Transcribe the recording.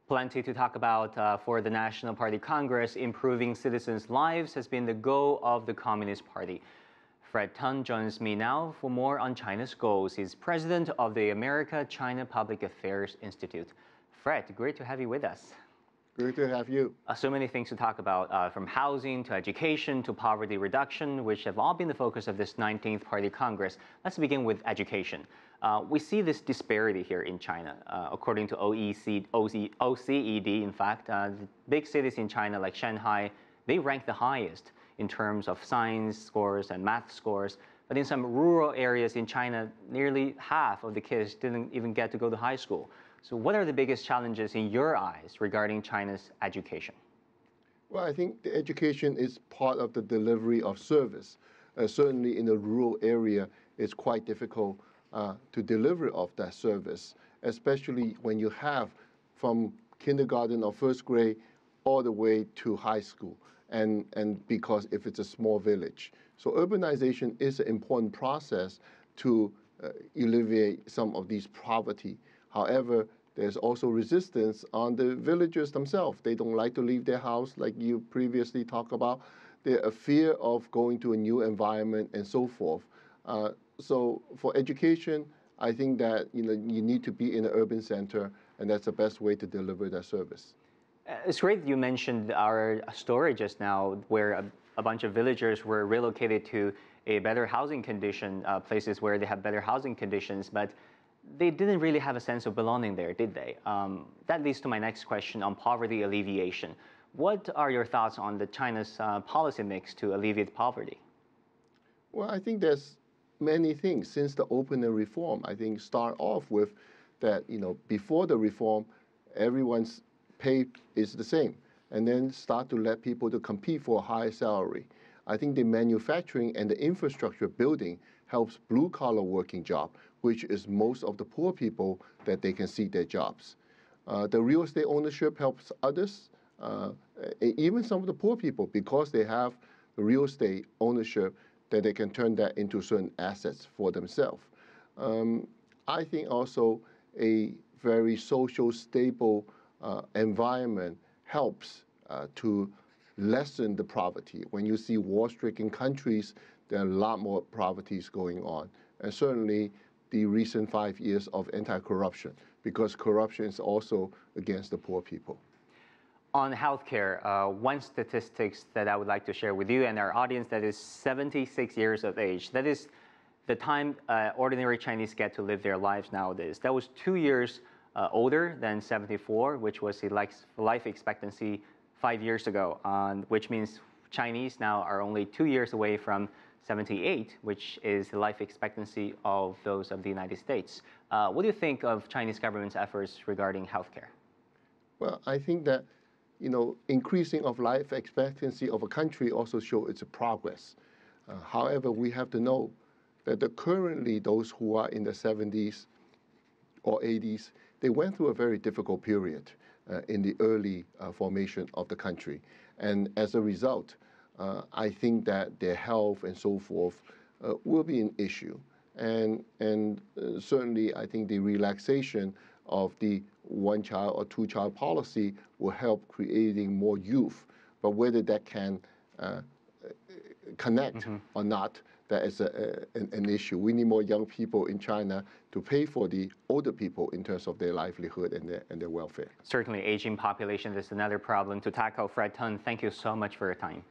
Plenty to talk about for the National Party Congress. Improving citizens' lives has been the goal of the Communist Party. Fred Teng joins me now for more on China's goals. He's president of the America-China Public Affairs Institute. Fred, great to have you with us. Great to have you. So many things to talk about, from housing to education to poverty reduction, which have all been the focus of this 19th Party Congress. Let's begin with education. We see this disparity here in China. According to OCED, in fact, the big cities in China like Shanghai, they rank the highest in terms of science scores and math scores. But in some rural areas in China, nearly half of the kids didn't even get to go to high school. So what are the biggest challenges in your eyes regarding China's education? Well, I think the education is part of the delivery of service. Certainly in a rural area, it's quite difficult to deliver of that service, especially when you have from kindergarten or first grade all the way to high school, and because if it's a small village. So urbanization is an important process to alleviate some of these poverty. However, there's also resistance on the villagers themselves. They don't like to leave their house, like you previously talked about. They're a fear of going to a new environment and so forth. So for education, I think that you need to be in an urban center, and that's the best way to deliver that service. It's great that you mentioned our story just now, where a bunch of villagers were relocated to a better housing condition, places where they have better housing conditions, but they didn't really have a sense of belonging there, did they? That leads to my next question on poverty alleviation. What are your thoughts on the China's policy mix to alleviate poverty? Well, I think there's many things since the opening reform. I think start off with that, before the reform, everyone's pay is the same, and then start to let people to compete for a higher salary. I think the manufacturing and the infrastructure building helps blue-collar working job, which is most of the poor people that they can see their jobs. The real estate ownership helps others, even some of the poor people, because they have the real estate ownership that they can turn that into certain assets for themselves. I think also a very social, stable environment helps to lessen the poverty. When you see war-stricken countries, there are a lot more poverties going on. And certainly the recent 5 years of anti-corruption, because corruption is also against the poor people. On healthcare, one statistics that I would like to share with you and our audience, that is 76 years of age. That is the time ordinary Chinese get to live their lives nowadays. That was 2 years older than 74, which was the life expectancy 5 years ago, which means Chinese now are only 2 years away from 78, which is the life expectancy of those of the United States. What do you think of Chinese government's efforts regarding healthcare? Well, I think that increasing of life expectancy of a country also shows its progress. However, we have to know that currently those who are in the 70s or 80s, they went through a very difficult period in the early formation of the country. And as a result, I think that their health and so forth will be an issue. And certainly, I think the relaxation of the one-child or two-child policy will help creating more youth. But whether that can connect or not, that is an issue. We need more young people in China to pay for the older people in terms of their livelihood and their welfare. Certainly, aging population is another problem to tackle. Fred Teng, thank you so much for your time.